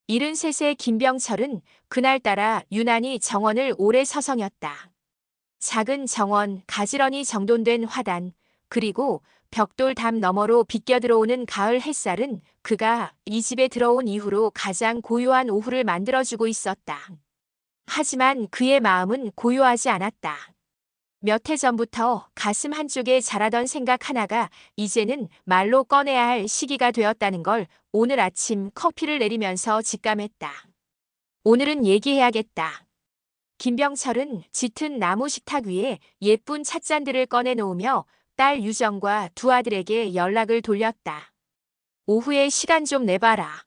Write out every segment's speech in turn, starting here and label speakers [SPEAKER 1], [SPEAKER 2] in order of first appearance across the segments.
[SPEAKER 1] 73세 김병철은 그날따라 유난히 정원을 오래 서성였다. 작은 정원, 가지런히 정돈된 화단, 그리고 벽돌 담 너머로 비껴 들어오는 가을 햇살은 그가 이 집에 들어온 이후로 가장 고요한 오후를 만들어주고 있었다. 하지만 그의 마음은 고요하지 않았다. 몇 해 전부터 가슴 한쪽에 자라던 생각 하나가 이제는 말로 꺼내야 할 시기가 되었다는 걸 오늘 아침 커피를 내리면서 직감했다. 오늘은 얘기해야겠다. 김병철은 짙은 나무 식탁 위에 예쁜 찻잔들을 꺼내놓으며 딸 유정과 두 아들에게 연락을 돌렸다. 오후에 시간 좀 내봐라.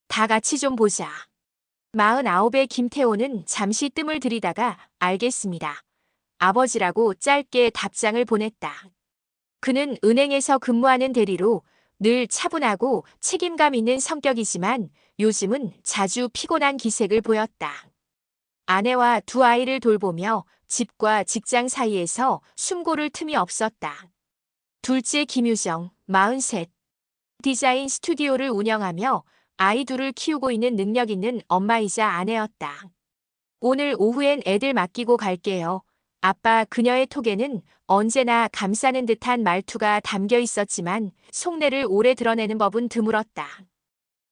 [SPEAKER 1] 다 같이 좀 보자. 49의 김태호는 잠시 뜸을 들이다가 알겠습니다. 아버지라고 짧게 답장을 보냈다. 그는 은행에서 근무하는 대리로 늘 차분하고 책임감 있는 성격이지만 요즘은 자주 피곤한 기색을 보였다. 아내와 두 아이를 돌보며 집과 직장 사이에서 숨고를 틈이 없었다. 둘째 김유정, 43. 디자인 스튜디오를 운영하며 아이 둘을 키우고 있는 능력 있는 엄마이자 아내였다. 오늘 오후엔 애들 맡기고 갈게요. 아빠 그녀의 톡에는 언제나 감싸는 듯한 말투가 담겨 있었지만 속내를 오래 드러내는 법은 드물었다.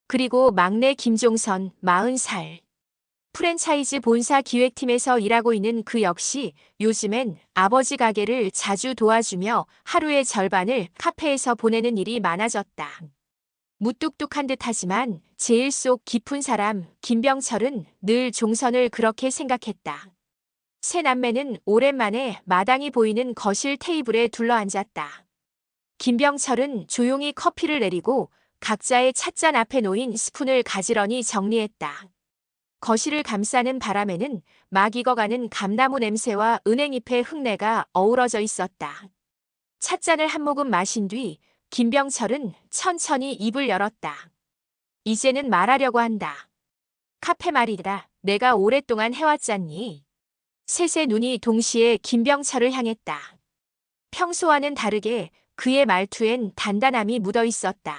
[SPEAKER 1] 그리고 막내 김종선, 40살. 프랜차이즈 본사 기획팀에서 일하고 있는 그 역시 요즘엔 아버지 가게를 자주 도와주며 하루의 절반을 카페에서 보내는 일이 많아졌다. 무뚝뚝한 듯하지만 제일 속 깊은 사람 김병철은 늘 종선을 그렇게 생각했다. 세 남매는 오랜만에 마당이 보이는 거실 테이블에 둘러앉았다. 김병철은 조용히 커피를 내리고 각자의 찻잔 앞에 놓인 스푼을 가지런히 정리했다. 거실을 감싸는 바람에는 막 익어가는 감나무 냄새와 은행잎의 흙내가 어우러져 있었다. 찻잔을 한 모금 마신 뒤 김병철은 천천히 입을 열었다. 이제는 말하려고 한다. 카페 말이다. 내가 오랫동안 해왔잖니. 셋의 눈이 동시에 김병철을 향했다. 평소와는 다르게 그의 말투엔 단단함이 묻어 있었다.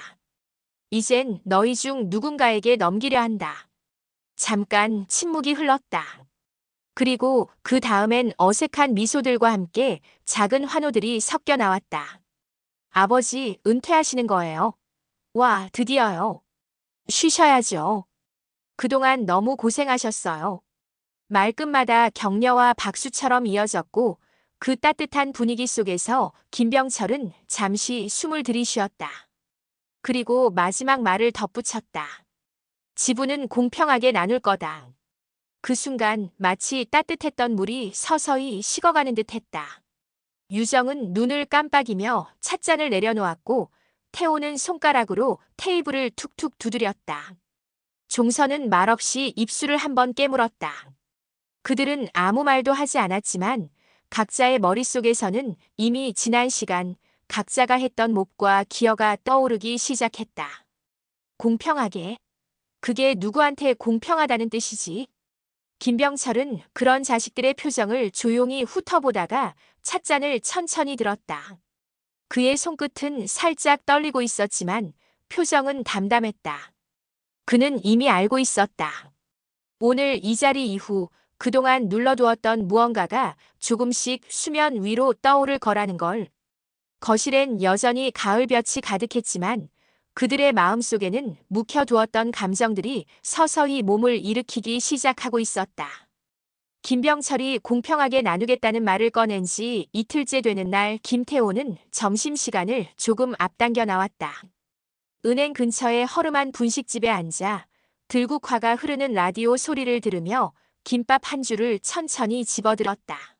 [SPEAKER 1] 이젠 너희 중 누군가에게 넘기려 한다. 잠깐 침묵이 흘렀다. 그리고 그 다음엔 어색한 미소들과 함께 작은 환호들이 섞여 나왔다. 아버지, 은퇴하시는 거예요? 와, 드디어요. 쉬셔야죠. 그동안 너무 고생하셨어요. 말끝마다 격려와 박수처럼 이어졌고 그 따뜻한 분위기 속에서 김병철은 잠시 숨을 들이쉬었다. 그리고 마지막 말을 덧붙였다. 지분은 공평하게 나눌 거다. 그 순간 마치 따뜻했던 물이 서서히 식어가는 듯 했다. 유정은 눈을 깜빡이며 찻잔을 내려놓았고 태호는 손가락으로 테이블을 툭툭 두드렸다. 종선은 말없이 입술을 한번 깨물었다. 그들은 아무 말도 하지 않았지만 각자의 머릿속에서는 이미 지난 시간 각자가 했던 몫과 기여가 떠오르기 시작했다. 공평하게. 그게 누구한테 공평하다는 뜻이지? 김병철은 그런 자식들의 표정을 조용히 훑어보다가 찻잔을 천천히 들었다. 그의 손끝은 살짝 떨리고 있었지만 표정은 담담했다. 그는 이미 알고 있었다. 오늘 이 자리 이후 그동안 눌러두었던 무언가가 조금씩 수면 위로 떠오를 거라는 걸. 거실엔 여전히 가을볕이 가득했지만 그들의 마음속에는 묵혀두었던 감정들이 서서히 몸을 일으키기 시작하고 있었다. 김병철이 공평하게 나누겠다는 말을 꺼낸 지 이틀째 되는 날 김태호는 점심시간을 조금 앞당겨 나왔다. 은행 근처의 허름한 분식집에 앉아 들국화가 흐르는 라디오 소리를 들으며 김밥 한 줄을 천천히 집어들었다.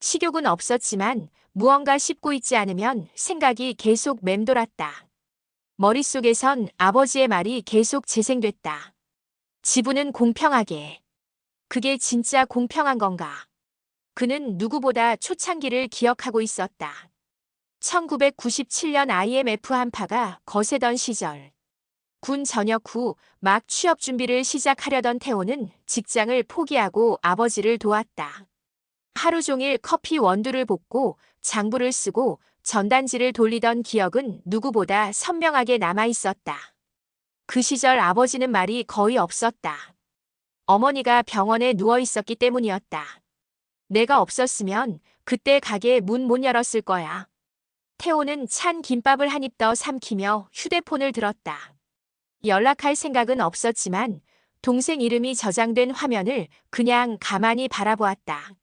[SPEAKER 1] 식욕은 없었지만 무언가 씹고 있지 않으면 생각이 계속 맴돌았다. 머릿속에선 아버지의 말이 계속 재생됐다. 지분은 공평하게. 그게 진짜 공평한 건가? 그는 누구보다 초창기를 기억하고 있었다. 1997년 IMF 한파가 거세던 시절. 군 전역 후 막 취업 준비를 시작하려던 태호는 직장을 포기하고 아버지를 도왔다. 하루 종일 커피 원두를 볶고 장부를 쓰고 전단지를 돌리던 기억은 누구보다 선명하게 남아 있었다. 그 시절 아버지는 말이 거의 없었다. 어머니가 병원에 누워 있었기 때문이었다. 내가 없었으면 그때 가게 문 못 열었을 거야. 태호는 찬 김밥을 한 입 더 삼키며 휴대폰을 들었다. 연락할 생각은 없었지만 동생 이름이 저장된 화면을 그냥 가만히 바라보았다.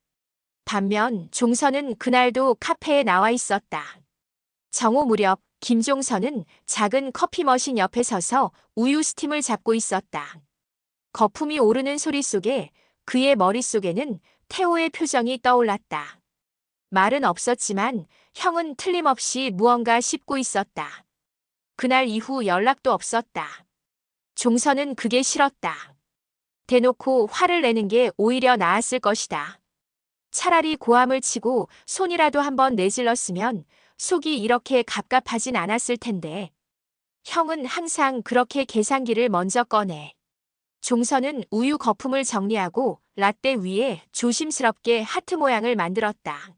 [SPEAKER 1] 반면 종선은 그날도 카페에 나와 있었다. 정오 무렵 김종선은 작은 커피 머신 옆에 서서 우유 스팀을 잡고 있었다. 거품이 오르는 소리 속에 그의 머릿속에는 태호의 표정이 떠올랐다. 말은 없었지만 형은 틀림없이 무언가 씹고 있었다. 그날 이후 연락도 없었다. 종선은 그게 싫었다. 대놓고 화를 내는 게 오히려 나았을 것이다. 차라리 고함을 치고 손이라도 한번 내질렀으면 속이 이렇게 갑갑하진 않았을 텐데. 형은 항상 그렇게 계산기를 먼저 꺼내. 종선은 우유 거품을 정리하고 라떼 위에 조심스럽게 하트 모양을 만들었다.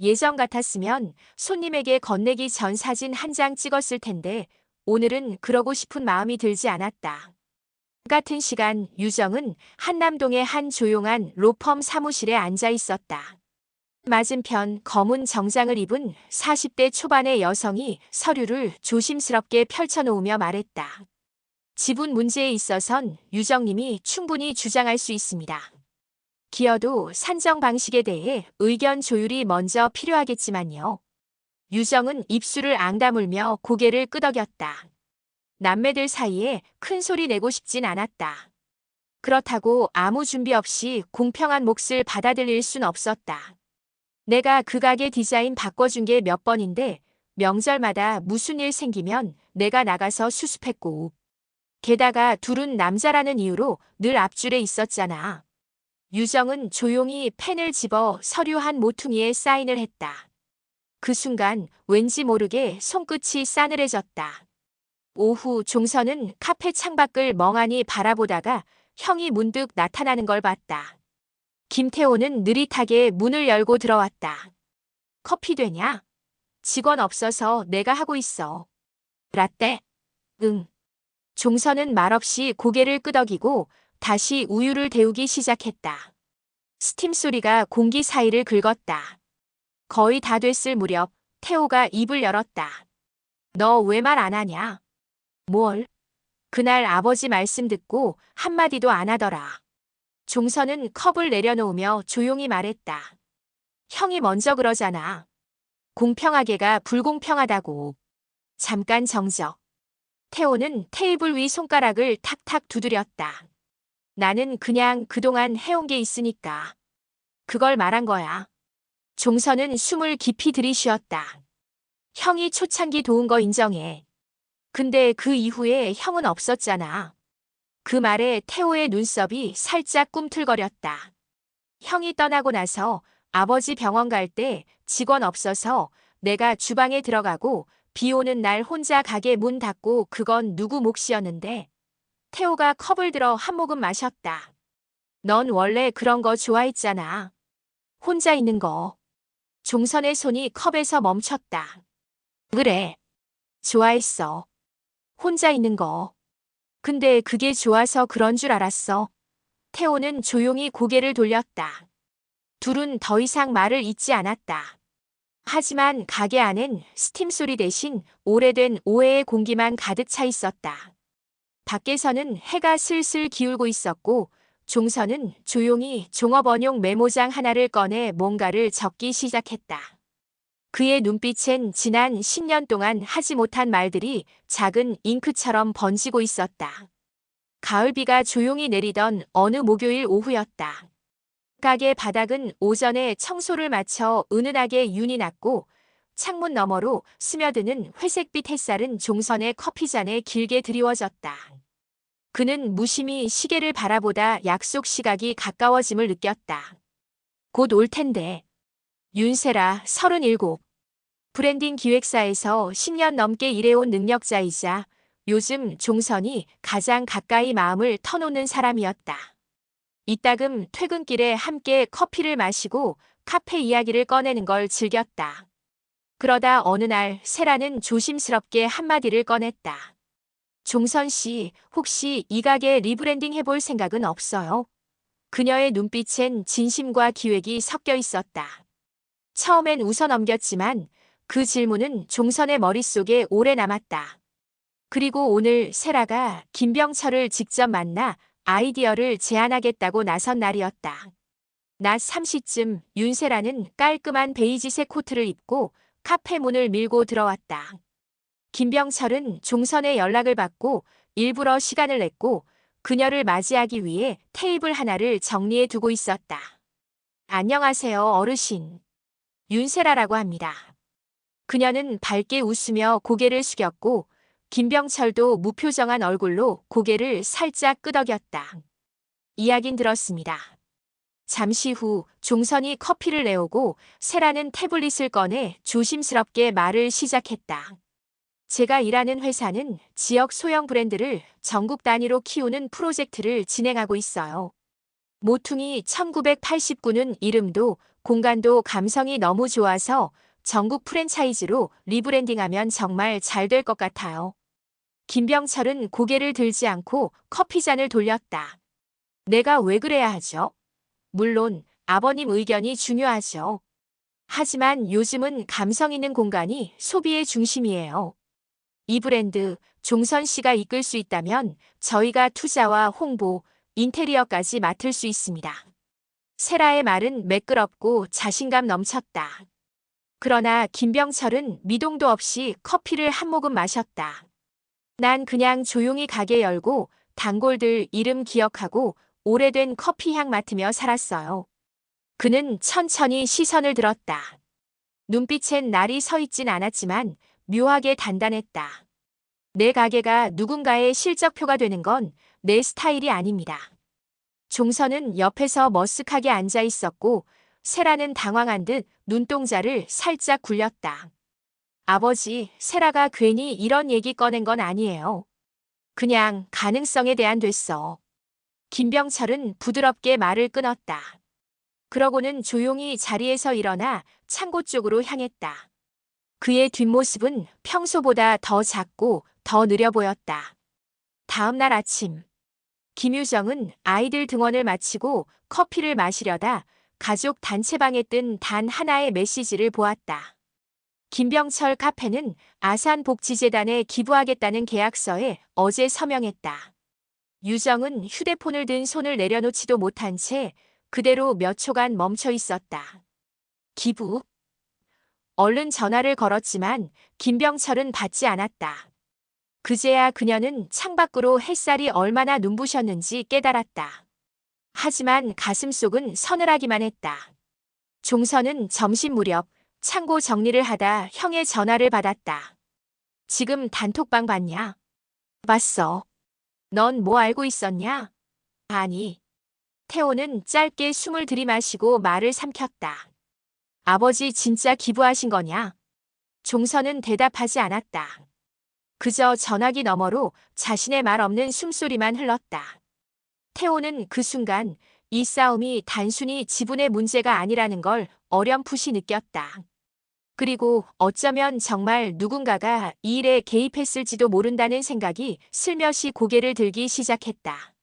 [SPEAKER 1] 예전 같았으면 손님에게 건네기 전 사진 한 장 찍었을 텐데 오늘은 그러고 싶은 마음이 들지 않았다. 같은 시간 유정은 한남동의 한 조용한 로펌 사무실에 앉아 있었다. 맞은편 검은 정장을 입은 40대 초반의 여성이 서류를 조심스럽게 펼쳐놓으며 말했다. 지분 문제에 있어선 유정님이 충분히 주장할 수 있습니다. 기여도 산정 방식에 대해 의견 조율이 먼저 필요하겠지만요. 유정은 입술을 앙다물며 고개를 끄덕였다. 남매들 사이에 큰 소리 내고 싶진 않았다. 그렇다고 아무 준비 없이 공평한 몫을 받아들일 순 없었다. 내가 그 가게 디자인 바꿔준 게 몇 번인데 명절마다 무슨 일 생기면 내가 나가서 수습했고 게다가 둘은 남자라는 이유로 늘 앞줄에 있었잖아. 유정은 조용히 펜을 집어 서류 한 모퉁이에 사인을 했다. 그 순간 왠지 모르게 손끝이 싸늘해졌다. 오후 종선은 카페 창밖을 멍하니 바라보다가 형이 문득 나타나는 걸 봤다. 김태호는 느릿하게 문을 열고 들어왔다. 커피 되냐? 직원 없어서 내가 하고 있어. 라떼? 응. 종선은 말없이 고개를 끄덕이고 다시 우유를 데우기 시작했다. 스팀 소리가 공기 사이를 긁었다. 거의 다 됐을 무렵 태호가 입을 열었다. 너 왜 말 안 하냐? 뭘? 그날 아버지 말씀 듣고 한마디도 안 하더라. 종선은 컵을 내려놓으며 조용히 말했다. 형이 먼저 그러잖아. 공평하게가 불공평하다고. 잠깐 정적. 태호는 테이블 위 손가락을 탁탁 두드렸다. 나는 그냥 그동안 해온 게 있으니까. 그걸 말한 거야. 종선은 숨을 깊이 들이쉬었다. 형이 초창기 도운 거 인정해. 근데 그 이후에 형은 없었잖아. 그 말에 태호의 눈썹이 살짝 꿈틀거렸다. 형이 떠나고 나서 아버지 병원 갈 때 직원 없어서 내가 주방에 들어가고 비 오는 날 혼자 가게 문 닫고 그건 누구 몫이었는데. 태호가 컵을 들어 한 모금 마셨다. 넌 원래 그런 거 좋아했잖아. 혼자 있는 거. 종선의 손이 컵에서 멈췄다. 그래. 좋아했어. 혼자 있는 거. 근데 그게 좋아서 그런 줄 알았어. 태호는 조용히 고개를 돌렸다. 둘은 더 이상 말을 잇지 않았다. 하지만 가게 안엔 스팀 소리 대신 오래된 오해의 공기만 가득 차 있었다. 밖에서는 해가 슬슬 기울고 있었고 종선은 조용히 종업원용 메모장 하나를 꺼내 뭔가를 적기 시작했다. 그의 눈빛엔 지난 10년 동안 하지 못한 말들이 작은 잉크처럼 번지고 있었다. 가을비가 조용히 내리던 어느 목요일 오후였다. 가게 바닥은 오전에 청소를 마쳐 은은하게 윤이 났고 창문 너머로 스며드는 회색빛 햇살은 종선의 커피잔에 길게 드리워졌다. 그는 무심히 시계를 바라보다 약속 시각이 가까워짐을 느꼈다. 곧 올 텐데. 윤세라 37. 브랜딩 기획사에서 10년 넘게 일해온 능력자이자 요즘 종선이 가장 가까이 마음을 터놓는 사람이었다. 이따금 퇴근길에 함께 커피를 마시고 카페 이야기를 꺼내는 걸 즐겼다. 그러다 어느 날 세라는 조심스럽게 한마디를 꺼냈다. 종선 씨, 혹시 이 가게 리브랜딩 해볼 생각은 없어요? 그녀의 눈빛엔 진심과 기획이 섞여 있었다. 처음엔 웃어 넘겼지만 그 질문은 종선의 머릿속에 오래 남았다. 그리고 오늘 세라가 김병철을 직접 만나 아이디어를 제안하겠다고 나선 날이었다. 낮 3시쯤 윤세라는 깔끔한 베이지색 코트를 입고 카페 문을 밀고 들어왔다. 김병철은 종선의 연락을 받고 일부러 시간을 냈고 그녀를 맞이하기 위해 테이블 하나를 정리해 두고 있었다. 안녕하세요, 어르신. 윤세라라고 합니다. 그녀는 밝게 웃으며 고개를 숙였고 김병철도 무표정한 얼굴로 고개를 살짝 끄덕였다. 이야긴 들었습니다. 잠시 후 종선이 커피를 내오고 세라는 태블릿을 꺼내 조심스럽게 말을 시작했다. 제가 일하는 회사는 지역 소형 브랜드를 전국 단위로 키우는 프로젝트를 진행하고 있어요. 모퉁이 1989는 이름도 공간도 감성이 너무 좋아서 전국 프랜차이즈로 리브랜딩하면 정말 잘 될 것 같아요. 김병철은 고개를 들지 않고 커피잔을 돌렸다. 내가 왜 그래야 하죠? 물론 아버님 의견이 중요하죠. 하지만 요즘은 감성 있는 공간이 소비의 중심이에요. 이 브랜드 종선 씨가 이끌 수 있다면 저희가 투자와 홍보, 인테리어까지 맡을 수 있습니다. 세라의 말은 매끄럽고 자신감 넘쳤다. 그러나 김병철은 미동도 없이 커피를 한 모금 마셨다. 난 그냥 조용히 가게 열고 단골들 이름 기억하고 오래된 커피 향 맡으며 살았어요. 그는 천천히 시선을 들었다. 눈빛엔 날이 서 있진 않았지만 묘하게 단단했다. 내 가게가 누군가의 실적표가 되는 건 내 스타일이 아닙니다. 종선은 옆에서 머쓱하게 앉아 있었고 세라는 당황한 듯 눈동자를 살짝 굴렸다. 아버지, 세라가 괜히 이런 얘기 꺼낸 건 아니에요. 그냥 가능성에 대한 됐어. 김병철은 부드럽게 말을 끊었다. 그러고는 조용히 자리에서 일어나 창고 쪽으로 향했다. 그의 뒷모습은 평소보다 더 작고 더 느려 보였다. 다음 날 아침, 김유정은 아이들 등원을 마치고 커피를 마시려다 가족 단체방에 뜬 단 하나의 메시지를 보았다. 김병철 카페는 아산복지재단에 기부하겠다는 계약서에 어제 서명했다. 유정은 휴대폰을 든 손을 내려놓지도 못한 채 그대로 몇 초간 멈춰 있었다. 기부? 얼른 전화를 걸었지만 김병철은 받지 않았다. 그제야 그녀는 창밖으로 햇살이 얼마나 눈부셨는지 깨달았다. 하지만 가슴속은 서늘하기만 했다. 종선은 점심 무렵 창고 정리를 하다 형의 전화를 받았다. 지금 단톡방 봤냐? 봤어. 넌 뭐 알고 있었냐? 아니. 태호는 짧게 숨을 들이마시고 말을 삼켰다. 아버지 진짜 기부하신 거냐? 종선은 대답하지 않았다. 그저 전화기 너머로 자신의 말 없는 숨소리만 흘렀다. 태호는 그 순간 이 싸움이 단순히 지분의 문제가 아니라는 걸 어렴풋이 느꼈다. 그리고 어쩌면 정말 누군가가 이 일에 개입했을지도 모른다는 생각이 슬며시 고개를 들기 시작했다.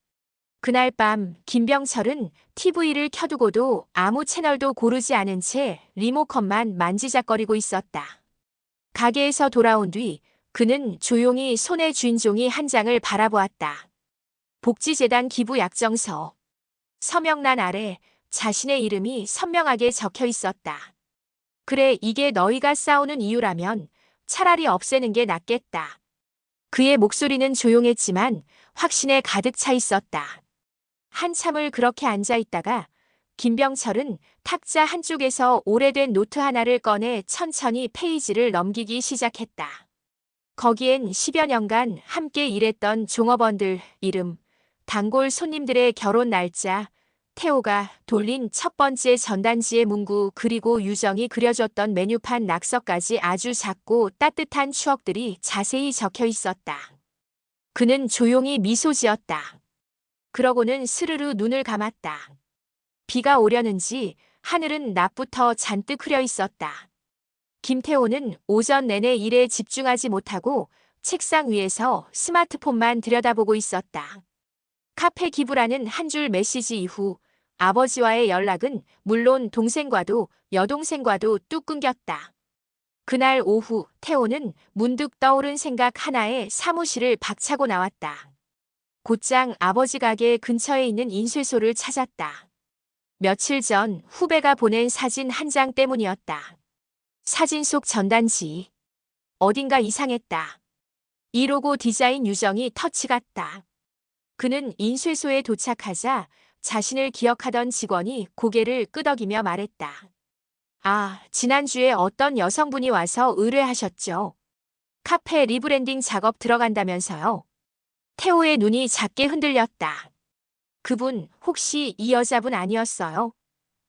[SPEAKER 1] 그날 밤 김병철은 TV를 켜두고도 아무 채널도 고르지 않은 채 리모컨만 만지작거리고 있었다. 가게에서 돌아온 뒤 그는 조용히 손에 쥔 종이 한 장을 바라보았다. 복지재단 기부 약정서. 서명란 아래 자신의 이름이 선명하게 적혀 있었다. 그래, 이게 너희가 싸우는 이유라면 차라리 없애는 게 낫겠다. 그의 목소리는 조용했지만 확신에 가득 차 있었다. 한참을 그렇게 앉아 있다가 김병철은 탁자 한쪽에서 오래된 노트 하나를 꺼내 천천히 페이지를 넘기기 시작했다. 거기엔 10여 년간 함께 일했던 종업원들 이름, 단골 손님들의 결혼 날짜, 태호가 돌린 첫 번째 전단지의 문구 그리고 유정이 그려줬던 메뉴판 낙서까지 아주 작고 따뜻한 추억들이 자세히 적혀 있었다. 그는 조용히 미소 지었다. 그러고는 스르르 눈을 감았다. 비가 오려는지 하늘은 낮부터 잔뜩 흐려 있었다. 김태호는 오전 내내 일에 집중하지 못하고 책상 위에서 스마트폰만 들여다보고 있었다. 카페 기부라는 한 줄 메시지 이후 아버지와의 연락은 물론 동생과도 여동생과도 뚝 끊겼다. 그날 오후 태호는 문득 떠오른 생각 하나에 사무실을 박차고 나왔다. 곧장 아버지 가게 근처에 있는 인쇄소를 찾았다. 며칠 전 후배가 보낸 사진 한 장 때문이었다. 사진 속 전단지. 어딘가 이상했다. 이 로고 디자인 유정이 터치 같다. 그는 인쇄소에 도착하자 자신을 기억하던 직원이 고개를 끄덕이며 말했다. 아, 지난주에 어떤 여성분이 와서 의뢰하셨죠. 카페 리브랜딩 작업 들어간다면서요. 태호의 눈이 작게 흔들렸다. 그분 혹시 이 여자분 아니었어요?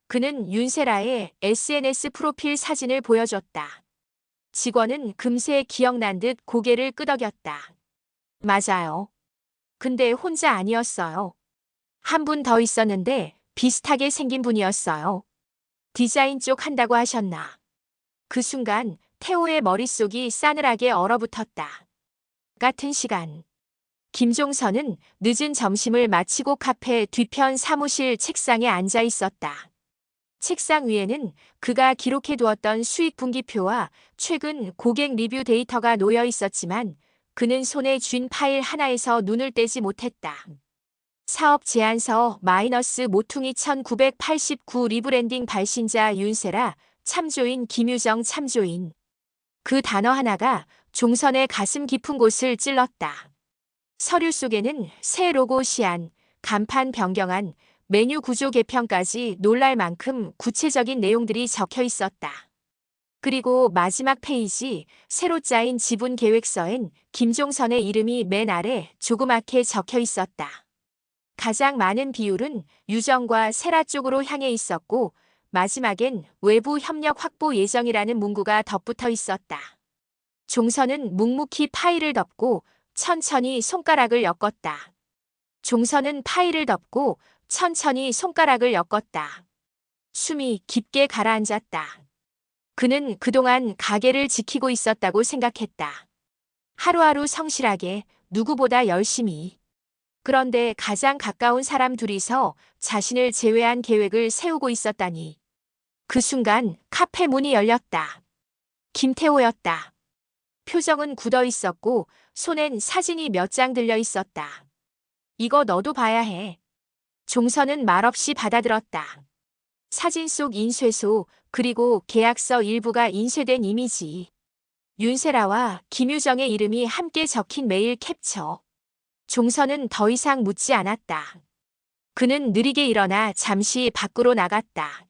[SPEAKER 1] 그는 윤세라의 SNS 프로필 사진을 보여줬다. 직원은 금세 기억난 듯 고개를 끄덕였다. 맞아요. 근데 혼자 아니었어요. 한 분 더 있었는데 비슷하게 생긴 분이었어요. 디자인 쪽 한다고 하셨나. 그 순간 태호의 머릿속이 싸늘하게 얼어붙었다. 같은 시간. 김종선은 늦은 점심을 마치고 카페 뒤편 사무실 책상에 앉아 있었다. 책상 위에는 그가 기록해 두었던 수익 분기표와 최근 고객 리뷰 데이터가 놓여 있었지만 그는 손에 쥔 파일 하나에서 눈을 떼지 못했다. 사업 제안서 마이너스 모퉁이 1989 리브랜딩 발신자 윤세라, 참조인 김유정 참조인. 그 단어 하나가 종선의 가슴 깊은 곳을 찔렀다. 서류 속에는 새 로고 시안, 간판 변경안, 메뉴 구조 개편까지 놀랄 만큼 구체적인 내용들이 적혀 있었다. 그리고 마지막 페이지, 새로 짜인 지분 계획서엔 김종선의 이름이 맨 아래 조그맣게 적혀 있었다. 가장 많은 비율은 유정과 세라 쪽으로 향해 있었고 마지막엔 외부 협력 확보 예정이라는 문구가 덧붙어 있었다. 종선은 묵묵히 파일을 덮고 천천히 손가락을 엮었다. 종선은 파일을 덮고 천천히 손가락을 엮었다. 숨이 깊게 가라앉았다. 그는 그동안 가게를 지키고 있었다고 생각했다. 하루하루 성실하게 누구보다 열심히. 그런데 가장 가까운 사람 둘이서 자신을 제외한 계획을 세우고 있었다니. 그 순간 카페 문이 열렸다. 김태호였다. 표정은 굳어 있었고 손엔 사진이 몇 장 들려 있었다. 이거 너도 봐야 해. 종선은 말없이 받아들었다. 사진 속 인쇄소 그리고 계약서 일부가 인쇄된 이미지. 윤세라와 김유정의 이름이 함께 적힌 메일 캡처. 종선은 더 이상 묻지 않았다. 그는 느리게 일어나 잠시 밖으로 나갔다.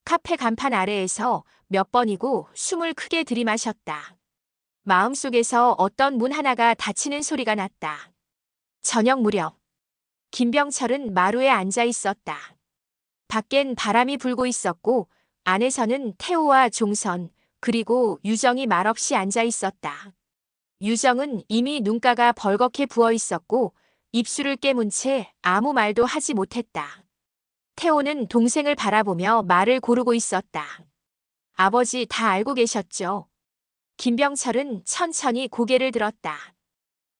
[SPEAKER 1] 카페 간판 아래에서 몇 번이고 숨을 크게 들이마셨다. 마음속에서 어떤 문 하나가 닫히는 소리가 났다. 저녁 무렵. 김병철은 마루에 앉아 있었다. 밖엔 바람이 불고 있었고 안에서는 태호와 종선 그리고 유정이 말없이 앉아 있었다. 유정은 이미 눈가가 벌겋게 부어 있었고 입술을 깨문 채 아무 말도 하지 못했다. 태호는 동생을 바라보며 말을 고르고 있었다. 아버지 다 알고 계셨죠? 김병철은 천천히 고개를 들었다.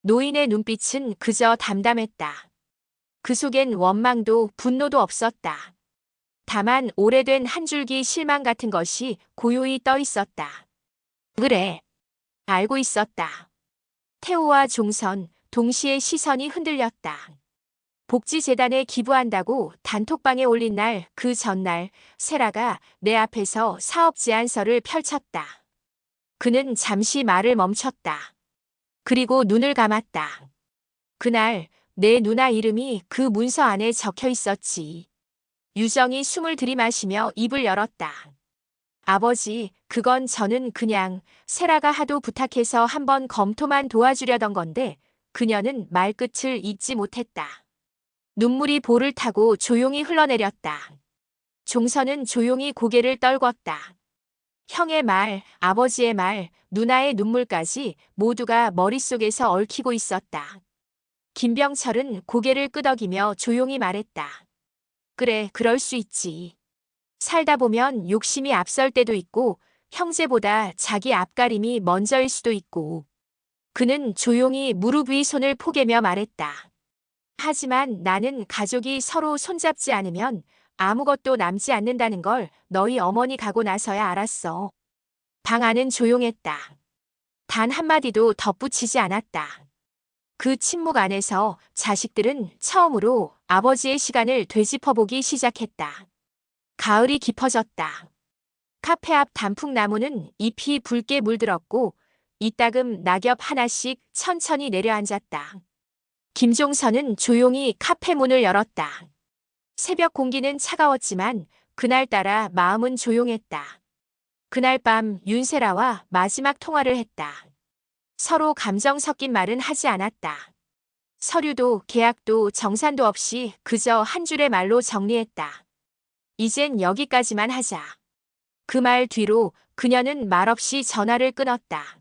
[SPEAKER 1] 노인의 눈빛은 그저 담담했다. 그 속엔 원망도 분노도 없었다. 다만 오래된 한 줄기 실망 같은 것이 고요히 떠 있었다. 그래. 알고 있었다. 태호와 종선 동시에 시선이 흔들렸다. 복지재단에 기부한다고 단톡방에 올린 날 그 전날 세라가 내 앞에서 사업 제안서를 펼쳤다. 그는 잠시 말을 멈췄다. 그리고 눈을 감았다. 그날 내 누나 이름이 그 문서 안에 적혀 있었지. 유정이 숨을 들이마시며 입을 열었다. 아버지, 그건 저는 그냥 세라가 하도 부탁해서 한번 검토만 도와주려던 건데 그녀는 말끝을 잇지 못했다. 눈물이 볼을 타고 조용히 흘러내렸다. 종선은 조용히 고개를 떨궜다. 형의 말, 아버지의 말, 누나의 눈물까지 모두가 머릿속에서 얽히고 있었다. 김병철은 고개를 끄덕이며 조용히 말했다. 그래, 그럴 수 있지. 살다 보면 욕심이 앞설 때도 있고 형제보다 자기 앞가림이 먼저일 수도 있고 그는 조용히 무릎 위 손을 포개며 말했다. 하지만 나는 가족이 서로 손잡지 않으면 아무것도 남지 않는다는 걸 너희 어머니 가고 나서야 알았어. 방 안은 조용했다. 단 한마디도 덧붙이지 않았다. 그 침묵 안에서 자식들은 처음으로 아버지의 시간을 되짚어보기 시작했다. 가을이 깊어졌다. 카페 앞 단풍나무는 잎이 붉게 물들었고 이따금 낙엽 하나씩 천천히 내려앉았다. 김종선은 조용히 카페 문을 열었다. 새벽 공기는 차가웠지만 그날따라 마음은 조용했다. 그날 밤 윤세라와 마지막 통화를 했다. 서로 감정 섞인 말은 하지 않았다. 서류도 계약도 정산도 없이 그저 한 줄의 말로 정리했다. 이젠 여기까지만 하자. 그 말 뒤로 그녀는 말없이 전화를 끊었다.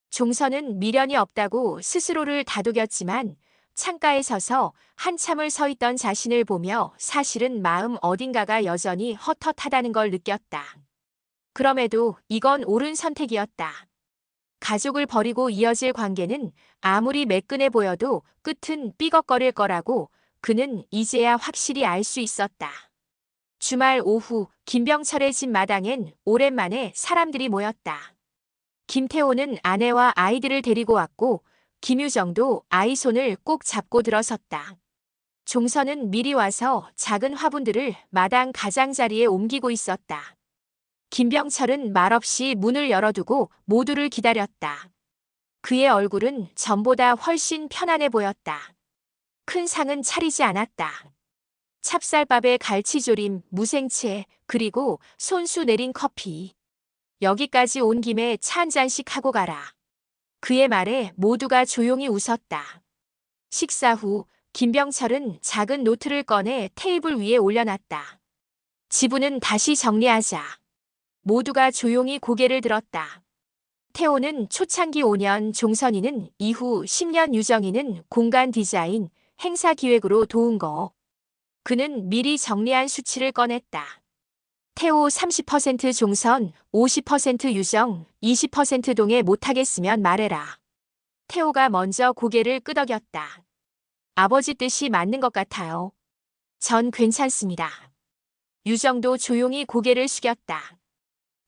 [SPEAKER 1] 종선은 미련이 없다고 스스로를 다독였지만 창가에 서서 한참을 서 있던 자신을 보며 사실은 마음 어딘가가 여전히 헛헛하다는 걸 느꼈다. 그럼에도 이건 옳은 선택이었다. 가족을 버리고 이어질 관계는 아무리 매끈해 보여도 끝은 삐걱거릴 거라고 그는 이제야 확실히 알 수 있었다. 주말 오후 김병철의 집 마당엔 오랜만에 사람들이 모였다. 김태호는 아내와 아이들을 데리고 왔고 김유정도 아이 손을 꼭 잡고 들어섰다. 종선은 미리 와서 작은 화분들을 마당 가장자리에 옮기고 있었다. 김병철은 말없이 문을 열어두고 모두를 기다렸다. 그의 얼굴은 전보다 훨씬 편안해 보였다. 큰 상은 차리지 않았다. 찹쌀밥에 갈치조림, 무생채, 그리고 손수 내린 커피. 여기까지 온 김에 차 한 잔씩 하고 가라. 그의 말에 모두가 조용히 웃었다. 식사 후 김병철은 작은 노트를 꺼내 테이블 위에 올려놨다. 지분은 다시 정리하자. 모두가 조용히 고개를 들었다. 태호는 초창기 5년, 종선이는 이후 10년, 유정이는 공간 디자인, 행사 기획으로 도운 거. 그는 미리 정리한 수치를 꺼냈다. 태호 30% 종선, 50% 유정, 20% 동에 못하겠으면 말해라. 태호가 먼저 고개를 끄덕였다. 아버지 뜻이 맞는 것 같아요. 전 괜찮습니다. 유정도 조용히 고개를 숙였다.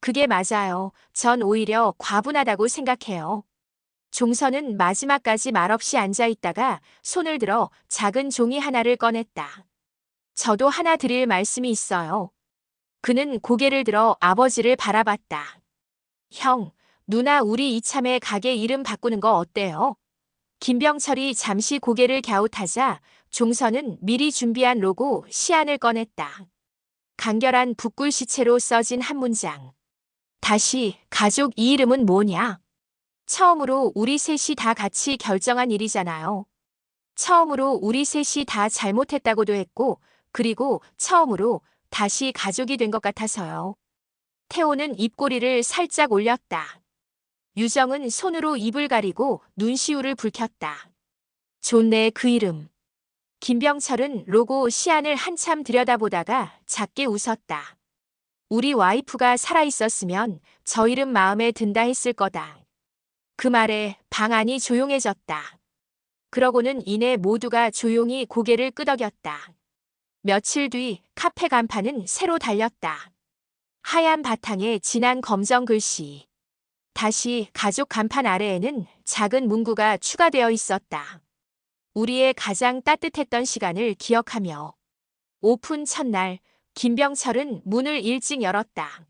[SPEAKER 1] 그게 맞아요. 전 오히려 과분하다고 생각해요. 종선은 마지막까지 말없이 앉아있다가 손을 들어 작은 종이 하나를 꺼냈다. 저도 하나 드릴 말씀이 있어요. 그는 고개를 들어 아버지를 바라봤다. 형, 누나 우리 이참에 가게 이름 바꾸는 거 어때요? 김병철이 잠시 고개를 갸웃하자 종선은 미리 준비한 로고 시안을 꺼냈다. 간결한 붓글씨체로 써진 한 문장. 다시 가족 이 이름은 뭐냐? 처음으로 우리 셋이 다 같이 결정한 일이잖아요. 처음으로 우리 셋이 다 잘못했다고도 했고 그리고 처음으로 다시 가족이 된 것 같아서요. 태호는 입꼬리를 살짝 올렸다. 유정은 손으로 입을 가리고 눈시울을 붉혔다. 좋네 그 이름. 김병철은 로고 시안을 한참 들여다보다가 작게 웃었다. 우리 와이프가 살아있었으면 저 이름 마음에 든다 했을 거다. 그 말에 방 안이 조용해졌다. 그러고는 이내 모두가 조용히 고개를 끄덕였다. 며칠 뒤 카페 간판은 새로 달렸다. 하얀 바탕에 진한 검정 글씨. 다시 가족 간판 아래에는 작은 문구가 추가되어 있었다. 우리의 가장 따뜻했던 시간을 기억하며. 오픈 첫날 김병철은 문을 일찍 열었다.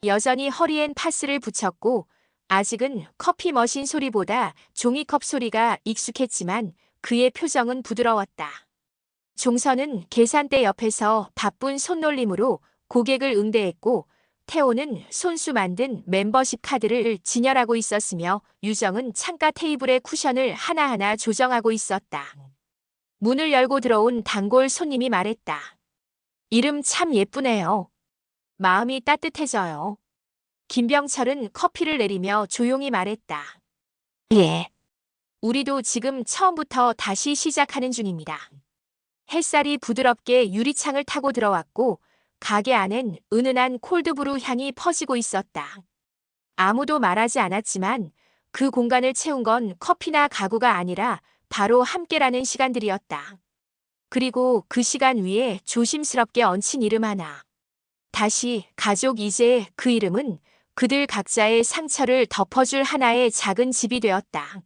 [SPEAKER 1] 여전히 허리엔 파스를 붙였고 아직은 커피 머신 소리보다 종이컵 소리가 익숙했지만 그의 표정은 부드러웠다. 종선은 계산대 옆에서 바쁜 손놀림으로 고객을 응대했고 태호는 손수 만든 멤버십 카드를 진열하고 있었으며 유정은 창가 테이블의 쿠션을 하나하나 조정하고 있었다. 문을 열고 들어온 단골 손님이 말했다. 이름 참 예쁘네요. 마음이 따뜻해져요. 김병철은 커피를 내리며 조용히 말했다. 예. 우리도 지금 처음부터 다시 시작하는 중입니다. 햇살이 부드럽게 유리창을 타고 들어왔고 가게 안엔 은은한 콜드브루 향이 퍼지고 있었다. 아무도 말하지 않았지만 그 공간을 채운 건 커피나 가구가 아니라 바로 함께라는 시간들이었다. 그리고 그 시간 위에 조심스럽게 얹힌 이름 하나. 다시 가족. 이제 그 이름은 그들 각자의 상처를 덮어줄 하나의 작은 집이 되었다.